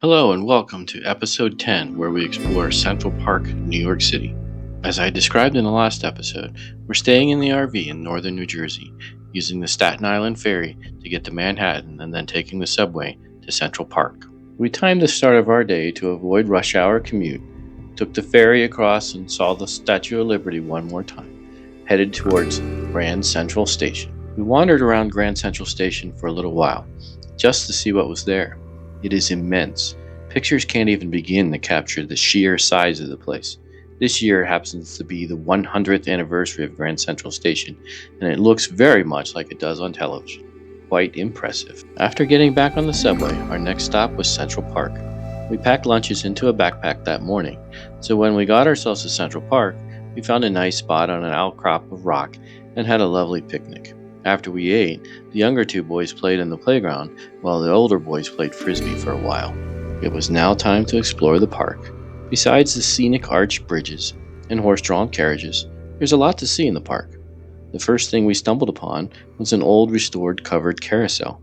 Hello and welcome to episode 10, where we explore Central Park, New York City. As I described in the last episode, we're staying in the RV in northern New Jersey, using the Staten Island ferry to get to Manhattan and then taking the subway to Central Park. We timed the start of our day to avoid rush hour commute, took the ferry across and saw the Statue of Liberty one more time, headed towards Grand Central Station. We wandered around Grand Central Station for a little while, just to see what was there. It is immense. Pictures can't even begin to capture the sheer size of the place. This year happens to be the 100th anniversary of Grand Central Station, and it looks very much like it does on television. Quite impressive. After getting back on the subway, our next stop was Central Park. We packed lunches into a backpack that morning, so when we got ourselves to Central Park, we found a nice spot on an outcrop of rock and had a lovely picnic. After we ate, the younger two boys played in the playground, while the older boys played frisbee for a while. It was now time to explore the park. Besides the scenic arched bridges and horse-drawn carriages, there's a lot to see in the park. The first thing we stumbled upon was an old restored covered carousel.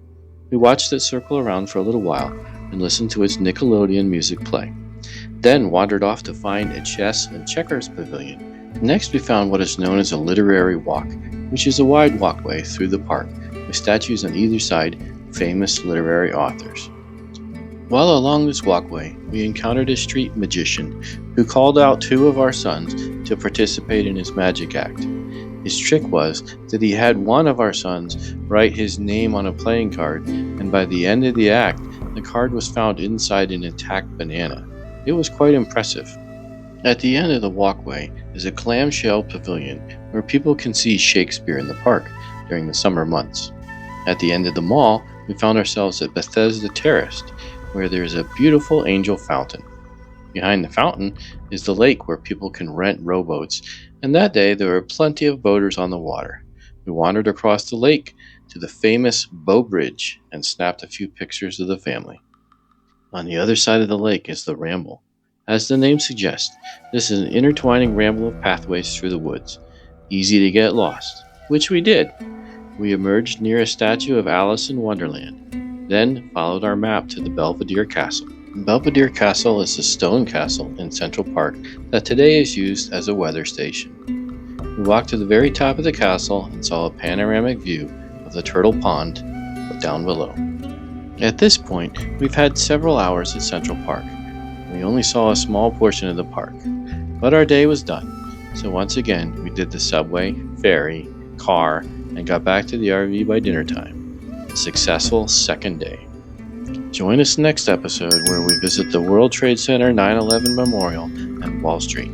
We watched it circle around for a little while and listened to its Nickelodeon music play. Then wandered off to find a chess and checkers pavilion. Next we found what is known as a literary walk, which is a wide walkway through the park with statues on either side of famous literary authors. While along this walkway, we encountered a street magician who called out two of our sons to participate in his magic act. His trick was that he had one of our sons write his name on a playing card, and by the end of the act, the card was found inside an intact banana. It was quite impressive. At the end of the walkway is a clamshell pavilion where people can see Shakespeare in the park during the summer months. At the end of the mall, we found ourselves at Bethesda Terrace, where there is a beautiful angel fountain. Behind the fountain is the lake where people can rent rowboats, and that day there were plenty of boaters on the water. We wandered across the lake to the famous Bow Bridge and snapped a few pictures of the family. On the other side of the lake is the Ramble. As the name suggests, this is an intertwining ramble of pathways through the woods. Easy to get lost, which we did. We emerged near a statue of Alice in Wonderland, then followed our map to the Belvedere Castle. Belvedere Castle is a stone castle in Central Park that today is used as a weather station. We walked to the very top of the castle and saw a panoramic view of the Turtle Pond down below. At this point, we've had several hours at Central Park. We only saw a small portion of the park, but our day was done. So once again, we did the subway, ferry, car, and got back to the RV by dinner time. A successful second day. Join us next episode where we visit the World Trade Center 9/11 Memorial and Wall Street.